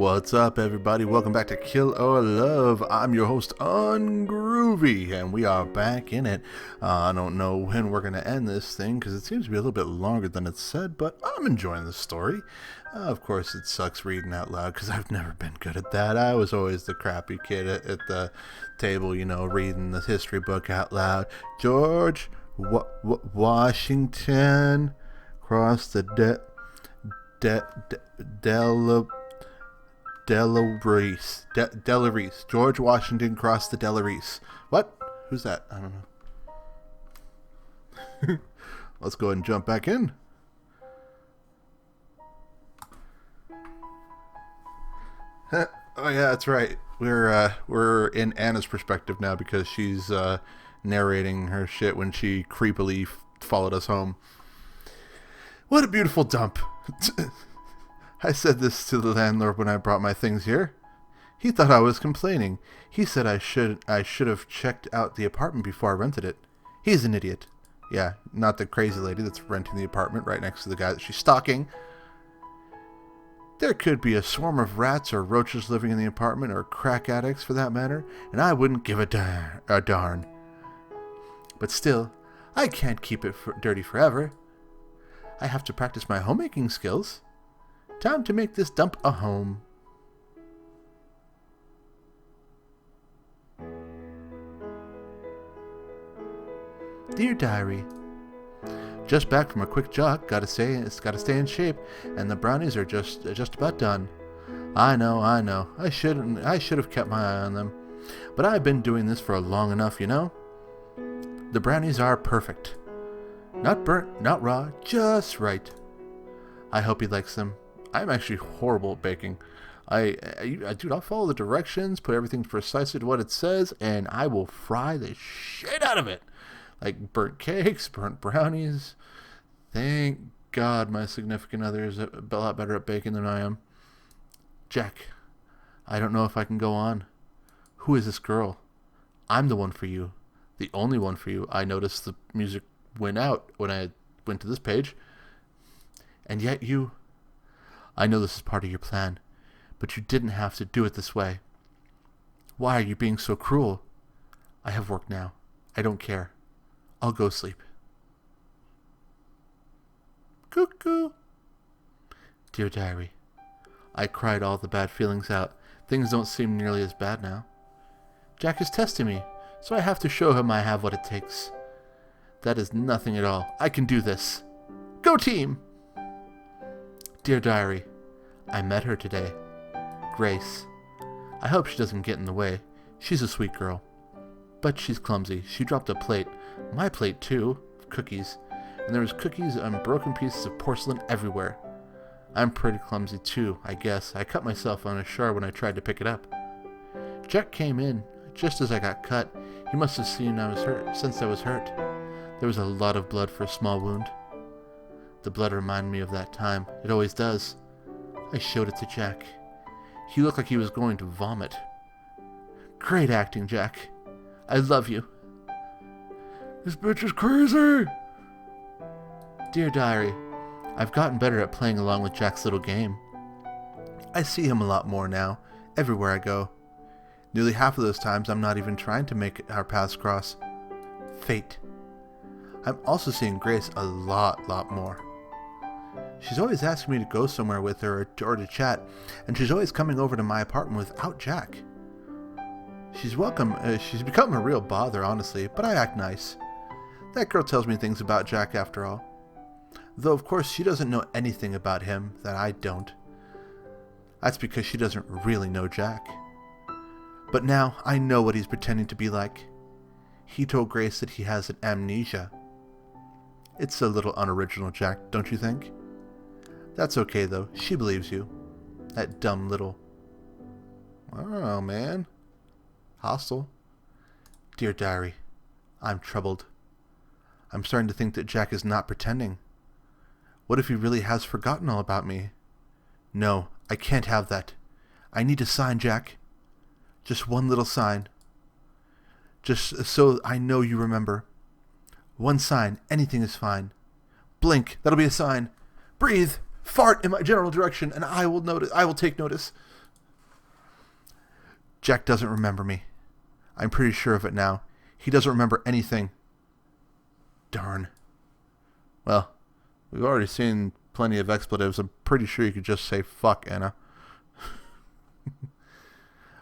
What's up, everybody? Welcome back to Kill or Love. I'm your host, Ungroovy, and we are back in it. I don't know when we're going to end this thing, because it seems to be a little bit longer than it said, but I'm enjoying the story. Of course, it sucks reading out loud, because I've never been good at that. I was always the crappy kid at the table, reading the history book out loud. George Washington crossed the Delaware. George Washington crossed the Delaware. What? Who's that? I don't know. Let's go ahead and jump back in. Oh yeah, that's right. We're in Anna's perspective now because she's narrating her shit when she creepily followed us home. What a beautiful dump. I said this to the landlord when I brought my things here. He thought I was complaining. He said I should have checked out the apartment before I rented it. He's an idiot. Yeah, not the crazy lady that's renting the apartment right next to the guy that she's stalking. There could be a swarm of rats or roaches living in the apartment, or crack addicts for that matter, and I wouldn't give a darn. But still, I can't keep it dirty forever. I have to practice my homemaking skills. Time to make this dump a home. Dear Diary, just back from a quick jog. Gotta stay in shape, and the brownies are just about done. I know. I should have kept my eye on them, but I've been doing this for long enough, The brownies are perfect. Not burnt, not raw, just right. I hope he likes them. I'm actually horrible at baking. Dude, I'll follow the directions, put everything precisely to what it says, and I will fry the shit out of it. Like burnt cakes, burnt brownies. Thank God my significant other is a lot better at baking than I am. Jack, I don't know if I can go on. Who is this girl? I'm the one for you. The only one for you. I noticed the music went out when I went to this page. And yet you... I know this is part of your plan, but you didn't have to do it this way. Why are you being so cruel? I have work now. I don't care. I'll go sleep. Cuckoo. Dear Diary, I cried all the bad feelings out. Things don't seem nearly as bad now. Jack is testing me, so I have to show him I have what it takes. That is nothing at all. I can do this. Go team! Dear Diary, I met her today. Grace. I hope she doesn't get in the way. She's a sweet girl. But she's clumsy. She dropped a plate. My plate, too. Of cookies. And there was cookies and broken pieces of porcelain everywhere. I'm pretty clumsy, too, I guess. I cut myself on a shard when I tried to pick it up. Jack came in just as I got cut. He must have seen I was hurt since I was hurt. There was a lot of blood for a small wound. The blood reminded me of that time. It always does. I showed it to Jack. He looked like he was going to vomit. Great acting, Jack. I love you. This bitch is crazy! Dear Diary, I've gotten better at playing along with Jack's little game. I see him a lot more now, everywhere I go. Nearly half of those times I'm not even trying to make our paths cross. Fate. I'm also seeing Grace a lot more. She's always asking me to go somewhere with her or to chat, and she's always coming over to my apartment without Jack. She's become a real bother, honestly, but I act nice. That girl tells me things about Jack after all. Though, of course, she doesn't know anything about him that I don't. That's because she doesn't really know Jack. But now I know what he's pretending to be like. He told Grace that he has an amnesia. It's a little unoriginal, Jack, don't you think? That's okay, though. She believes you. That dumb little... I don't know, man. Hostile. Dear Diary, I'm troubled. I'm starting to think that Jack is not pretending. What if he really has forgotten all about me? No, I can't have that. I need a sign, Jack. Just one little sign. Just so I know you remember. One sign, anything is fine. Blink, that'll be a sign. Breathe, fart in my general direction, and I will take notice. Jack doesn't remember me. I'm pretty sure of it now. He doesn't remember anything. Darn. Well, we've already seen plenty of expletives. I'm pretty sure you could just say fuck, Anna.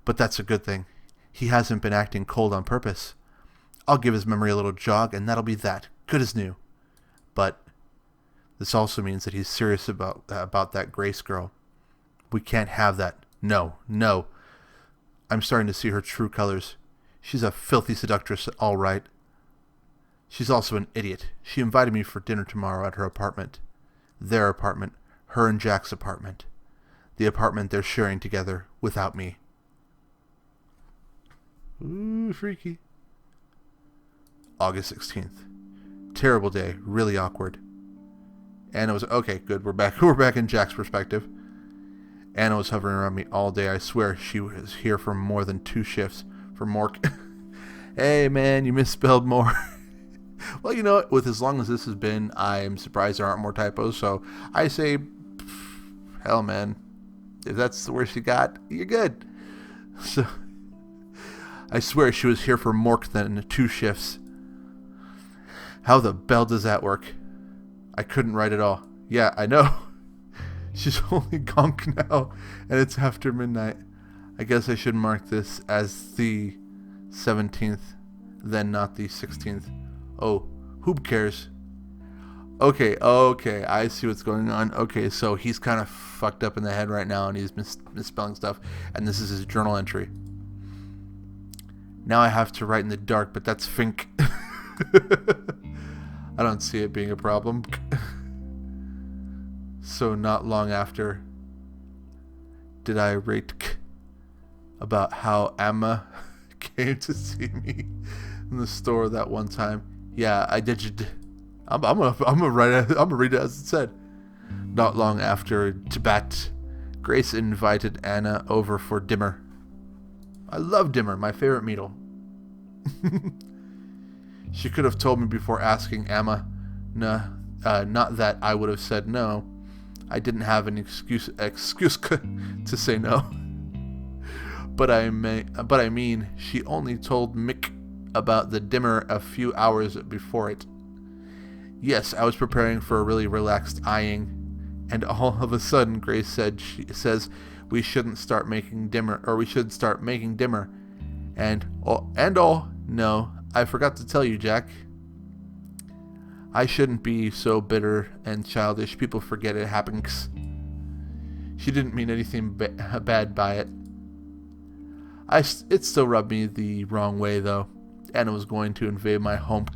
But that's a good thing. He hasn't been acting cold on purpose. I'll give his memory a little jog, and that'll be that. Good as new. But this also means that he's serious about that Grace girl. We can't have that. No. I'm starting to see her true colors. She's a filthy seductress, all right. She's also an idiot. She invited me for dinner tomorrow at her apartment. Their apartment. Her and Jack's apartment. The apartment they're sharing together without me. Ooh, freaky. August 16th. Terrible day. Really awkward. Anna was... Okay, good. We're back. We're back in Jack's perspective. Anna was hovering around me all day. I swear she was here for more than 2 shifts. For more... Hey, man, you misspelled more. Well, you know what? With as long as this has been, I'm surprised there aren't more typos. So I say, hell, man. If that's the worst you got, you're good. So I swear she was here for more than 2 shifts. How the bell does that work? I couldn't write it all. Yeah, I know. She's only gonk now, and it's after midnight. I guess I should mark this as the 17th, then not the 16th. Oh, who cares? Okay, I see what's going on. Okay, so he's kind of fucked up in the head right now, and he's misspelling stuff, and this is his journal entry. Now I have to write in the dark, but that's Fink. I don't see it being a problem. So not long after did I rate about how Emma came to see me in the store that one time. Yeah, I did. I'm gonna read it as it said. Not long after Tibet, Grace invited Anna over for dimmer. I love dimmer, my favorite meal. She could have told me before asking Emma. Not that I would have said no. I didn't have an excuse to say no. But I mean, she only told Mick about the dimmer a few hours before it. Yes, I was preparing for a really relaxed eyeing, and all of a sudden Grace says we shouldn't start making dimmer, or we should start making dimmer. No, I forgot to tell you, Jack. I shouldn't be so bitter and childish. People forget it happens. She didn't mean anything bad by it. It still rubbed me the wrong way, though. Anna was going to invade my home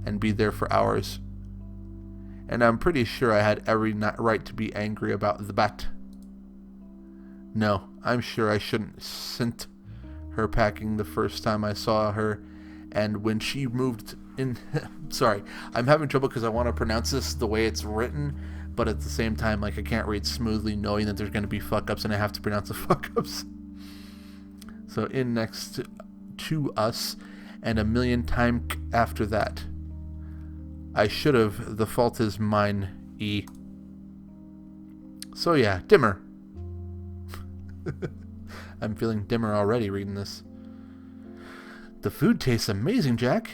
and be there for hours. And I'm pretty sure I had every right to be angry about the bat. No, I'm sure I shouldn't sent her packing the first time I saw her, and when she moved in... Sorry, I'm having trouble because I want to pronounce this the way it's written, but at the same time, like, I can't read smoothly knowing that there's going to be fuck-ups, and I have to pronounce the fuck-ups. So, in next to us, and a million times after that. I should have. The fault is mine, E. So yeah, dimmer. I'm feeling dimmer already reading this. The food tastes amazing, Jack.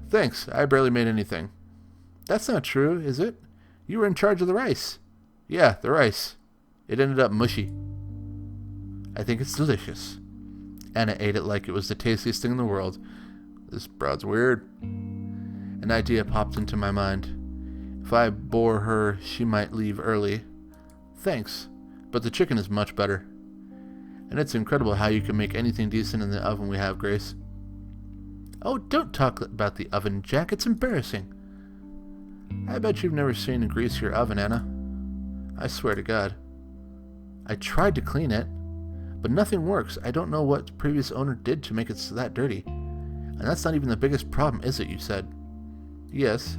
Thanks, I barely made anything. That's not true, is it? You were in charge of the rice. Yeah, the rice. It ended up mushy. I think it's delicious. Anna ate it like it was the tastiest thing in the world. This broad's weird. An idea popped into my mind. If I bore her, she might leave early. Thanks, but the chicken is much better. And it's incredible how you can make anything decent in the oven we have, Grace. Oh, don't talk about the oven, Jack. It's embarrassing. I bet you've never seen a greasier oven, Anna. I swear to God. I tried to clean it, but nothing works. I don't know what the previous owner did to make it so that dirty. And that's not even the biggest problem, is it, you said? Yes.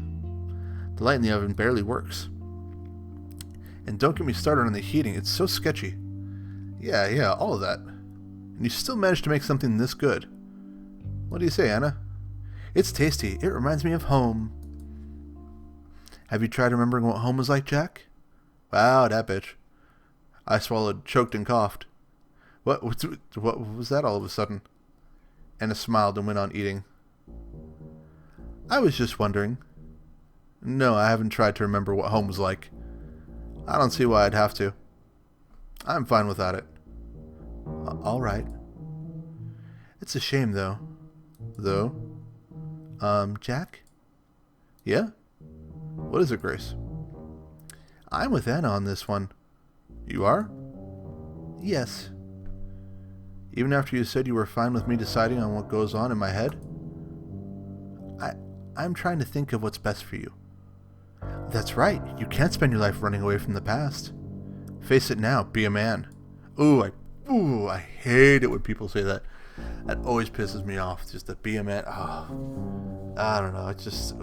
The light in the oven barely works. And don't get me started on the heating. It's so sketchy. Yeah, all of that. And you still managed to make something this good. What do you say, Anna? It's tasty. It reminds me of home. Have you tried remembering what home was like, Jack? Wow, that bitch. I swallowed, choked, and coughed. What was that all of a sudden? Anna smiled and went on eating. I was just wondering. No, I haven't tried to remember what home was like. I don't see why I'd have to. I'm fine without it. All right. It's a shame, though. Jack? Yeah? What is it, Grace? I'm with Anna on this one. You are? Yes. Even after you said you were fine with me deciding on what goes on in my head? I'm trying to think of what's best for you. That's right. You can't spend your life running away from the past. Face it now. Be a man. I hate it when people say that. That always pisses me off. Just to be a man. Oh, I don't know. It's just...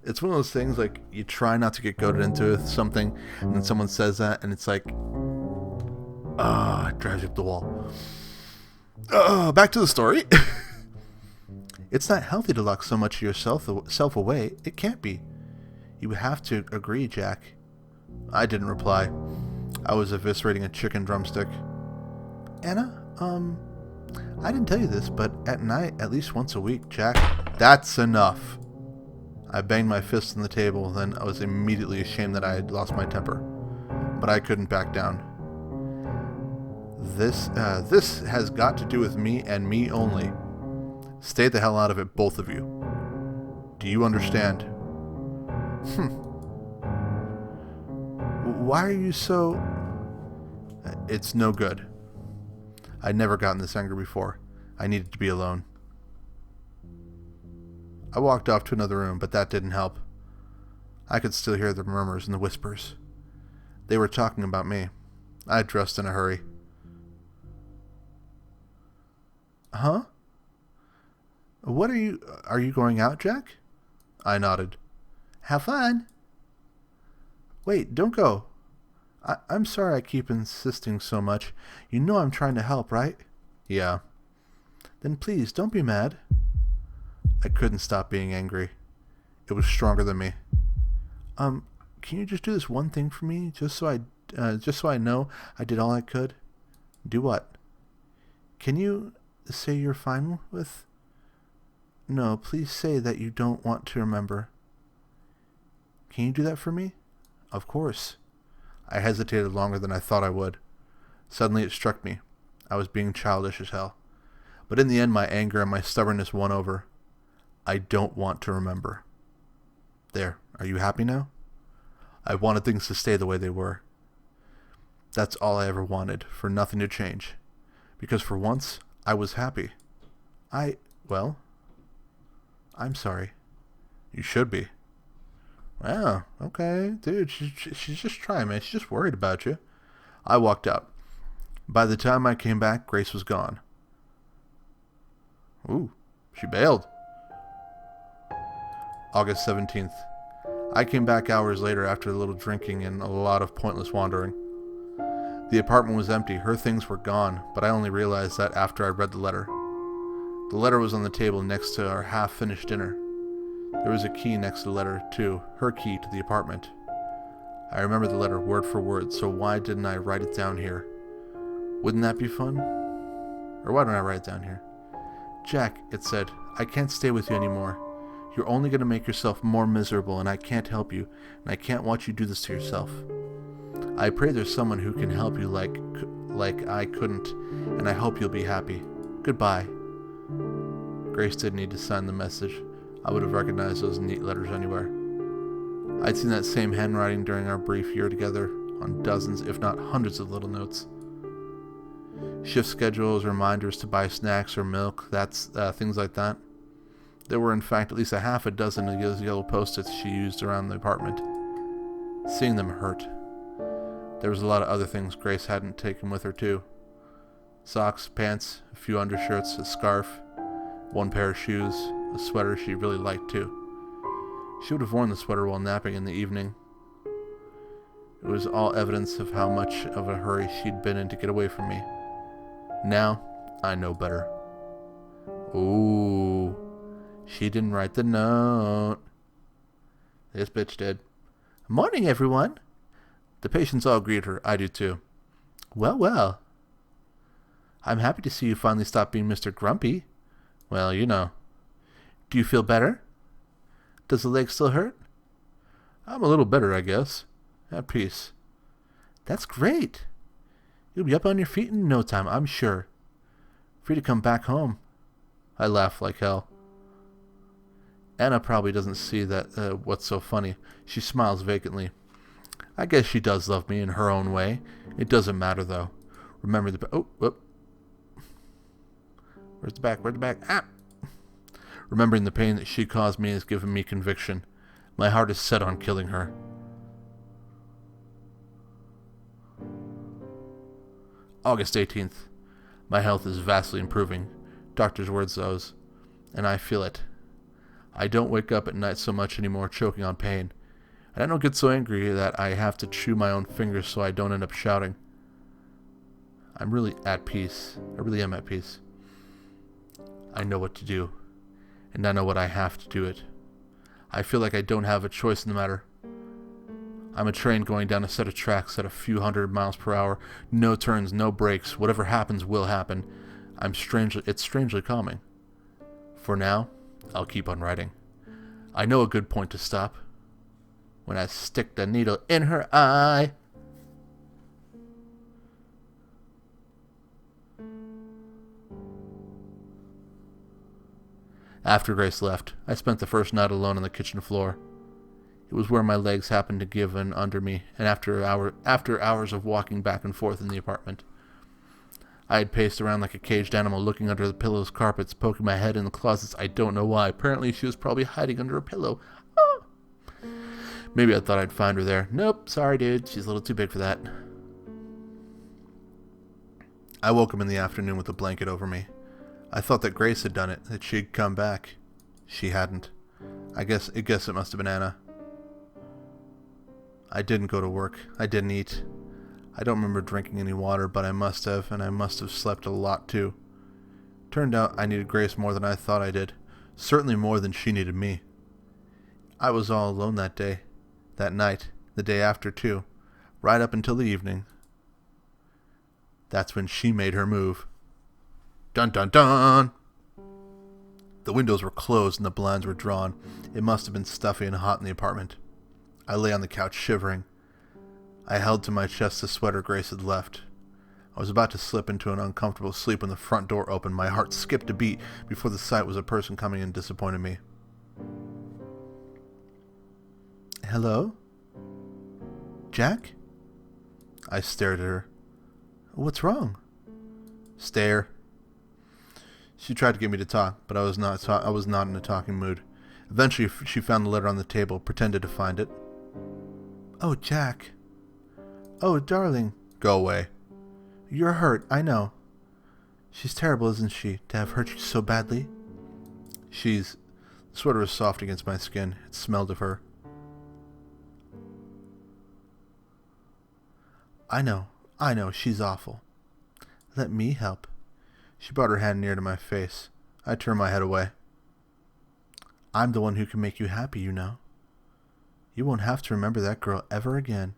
It's one of those things, like, you try not to get goaded into something, and then someone says that, and it's like... it drives you up the wall. Back to the story. It's not healthy to lock so much of yourself away. It can't be. You would have to agree, Jack. I didn't reply. I was eviscerating a chicken drumstick. Anna, I didn't tell you this, but at night, at least once a week, Jack... That's enough. I banged my fist on the table, then I was immediately ashamed that I had lost my temper. But I couldn't back down. This has got to do with me and me only. Stay the hell out of it, both of you. Do you understand? Why are you so... It's no good. I'd never gotten this angry before. I needed to be alone. I walked off to another room, but that didn't help. I could still hear the murmurs and the whispers. They were talking about me. I dressed in a hurry. Huh? What are you going out, Jack? I nodded. Have fun. Wait, don't go. I'm sorry I keep insisting so much. You know I'm trying to help, right? Yeah. Then please, don't be mad. I couldn't stop being angry. It was stronger than me. Can you just do this one thing for me, just so I know I did all I could? Do what? Can you say you're fine with... No, please say that you don't want to remember. Can you do that for me? Of course. I hesitated longer than I thought I would. Suddenly it struck me. I was being childish as hell. But in the end, my anger and my stubbornness won over. I don't want to remember. There, are you happy now? I wanted things to stay the way they were. That's all I ever wanted, for nothing to change. Because for once, I was happy. I'm sorry. You should be. Wow, okay, dude, she's just trying, man. She's just worried about you. I walked out. By the time I came back, Grace was gone. Ooh, she bailed. August 17th. I came back hours later after a little drinking and a lot of pointless wandering. The apartment was empty. Her things were gone, but I only realized that after I read the letter. The letter was on the table next to our half-finished dinner. There was a key next to the letter, too, her key to the apartment. I remember the letter word for word, so why didn't I write it down here? Wouldn't that be fun? Or why don't I write it down here? Jack, it said, I can't stay with you anymore. You're only going to make yourself more miserable, and I can't help you, and I can't watch you do this to yourself. I pray there's someone who can help you like I couldn't, and I hope you'll be happy. Goodbye. Grace didn't need to sign the message. I would have recognized those neat letters anywhere. I'd seen that same handwriting during our brief year together on dozens, if not hundreds of little notes. Shift schedules, reminders to buy snacks or milk, things like that. There were in fact at least a half a dozen of those yellow post-its she used around the apartment. Seeing them hurt. There was a lot of other things Grace hadn't taken with her too. Socks, pants, a few undershirts, a scarf, one pair of shoes, a sweater she really liked too. She would have worn the sweater while napping in the evening. It was all evidence of how much of a hurry she'd been in to get away from me. Now, I know better. Ooh, she didn't write the note. This bitch did. Morning, everyone. The patients all greeted her. I do too. Well, well. I'm happy to see you finally stop being Mr. Grumpy. Well, you know. Do you feel better? Does the leg still hurt? I'm a little better, I guess. At peace. That's great. You'll be up on your feet in no time, I'm sure. Free to come back home. I laugh like hell. Anna probably doesn't see that what's so funny. She smiles vacantly. I guess she does love me in her own way. It doesn't matter, though. Remember the... Oh, whoop. Where's the back? Where's the back? Ah! Remembering the pain that she caused me has given me conviction. My heart is set on killing her. August 18th. My health is vastly improving. Doctor's words, those. And I feel it. I don't wake up at night so much anymore, choking on pain. And I don't get so angry that I have to chew my own fingers so I don't end up shouting. I'm really at peace. I really am at peace. I know what to do. And I know what I have to do it. I feel like I don't have a choice in the matter. I'm a train going down a set of tracks at a few 100 miles per hour. No turns, no brakes. Whatever happens will happen. It's strangely calming. For now, I'll keep on riding. I know a good point to stop. When I stick the needle in her eye. After Grace left, I spent the first night alone on the kitchen floor. It was where my legs happened to give in under me, and after hours of walking back and forth in the apartment. I had paced around like a caged animal, looking under the pillows, carpets, poking my head in the closets. I don't know why. Apparently she was probably hiding under a pillow. Ah! Maybe I thought I'd find her there. Nope, sorry dude, she's a little too big for that. I woke up in the afternoon with a blanket over me. I thought that Grace had done it, that she'd come back. She hadn't. I guess it must have been Anna. I didn't go to work. I didn't eat. I don't remember drinking any water, but I must have, and I must have slept a lot too. Turned out I needed Grace more than I thought I did. Certainly more than she needed me. I was all alone that day, that night, the day after too, right up until the evening. That's when she made her move. Dun dun dun! The windows were closed and the blinds were drawn. It must have been stuffy and hot in the apartment. I lay on the couch shivering. I held to my chest the sweater Grace had left. I was about to slip into an uncomfortable sleep when the front door opened. My heart skipped a beat before the sight was a person coming in disappointed me. Hello? Jack? I stared at her. What's wrong? Stare. She tried to get me to talk, but I was not in a talking mood. Eventually, she found the letter on the table, pretended to find it. Oh, Jack. Oh, darling. Go away. You're hurt, I know. She's terrible, isn't she, to have hurt you so badly? The sweater was soft against my skin. It smelled of her. I know, she's awful. Let me help. She brought her hand near to my face. I turned my head away. I'm the one who can make you happy, you know. You won't have to remember that girl ever again.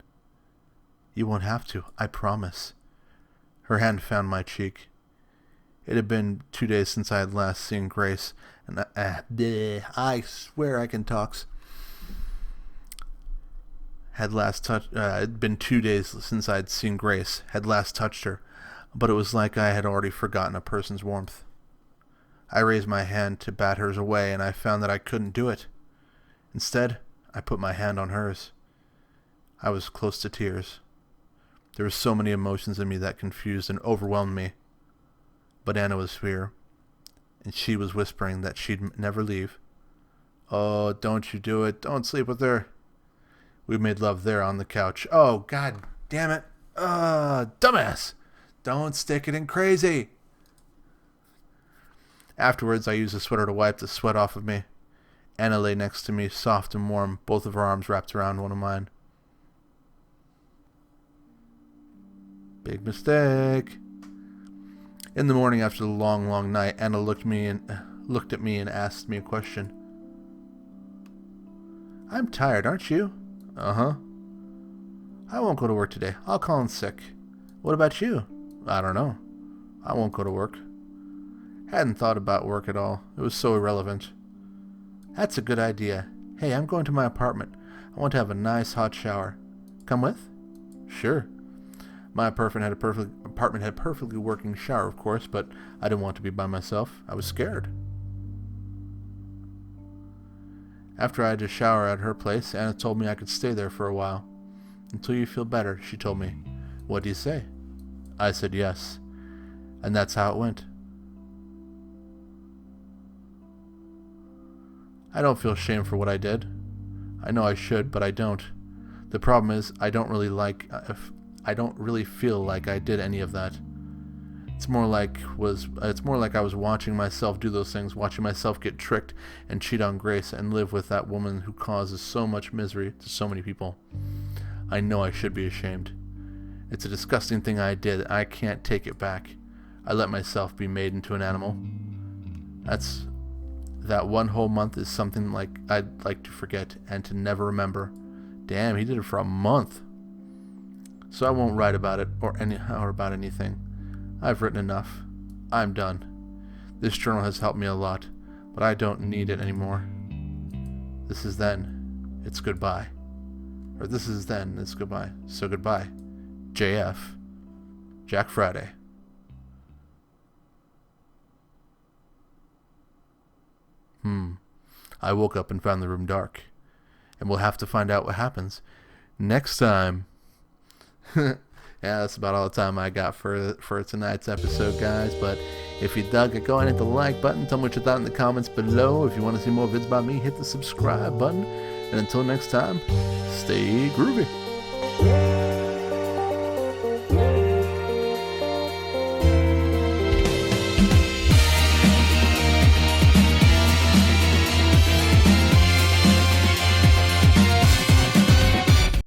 You won't have to, I promise. Her hand found my cheek. It had been 2 days since I had last seen Grace, and I swear I can talk. It'd been 2 days since I'd seen Grace, had last touched her, but it was like I had already forgotten a person's warmth. I raised my hand to bat hers away, and I found that I couldn't do it. Instead, I put my hand on hers. I was close to tears. There were so many emotions in me that confused and overwhelmed me. But Anna was here, and she was whispering that she'd never leave. Oh, don't you do it. Don't sleep with her. We made love there on the couch. Oh, God damn it. Dumbass. Don't stick it in crazy. Afterwards, I used the sweater to wipe the sweat off of me. Anna lay next to me, soft and warm, both of her arms wrapped around one of mine. Big mistake. In the morning after the long, long night, Anna looked at me and asked me a question. I'm tired, aren't you? Uh-huh. I won't go to work today. I'll call in sick. What about you? I don't know. I won't go to work. Hadn't thought about work at all. It was so irrelevant. That's a good idea. Hey, I'm going to my apartment. I want to have a nice hot shower. Come with? Sure. My apartment had a perfectly working shower, of course, but I didn't want to be by myself. I was scared. After I had a shower at her place, Anna told me I could stay there for a while. Until you feel better, she told me. What do you say? I said yes. And that's how it went. I don't feel shame for what I did. I know I should, but I don't. The problem is, I don't really feel like I did any of that. It's more like I was watching myself do those things, watching myself get tricked and cheat on Grace and live with that woman who causes so much misery to so many people. I know I should be ashamed. It's a disgusting thing I did. I can't take it back. I let myself be made into an animal. That one whole month is something like I'd like to forget and to never remember. Damn, he did it for a month. So I won't write about it or about anything. I've written enough. I'm done. This journal has helped me a lot, but I don't need it anymore. This is then. It's goodbye. Or this is then. It's goodbye. So goodbye. JF. Jack Friday. I woke up and found the room dark. And we'll have to find out what happens next time. Yeah, that's about all the time I got for tonight's episode, guys. But if you dug it, go ahead and hit the like button. Tell me what you thought in the comments below. If you want to see more vids by me, hit the subscribe button. And until next time, stay groovy.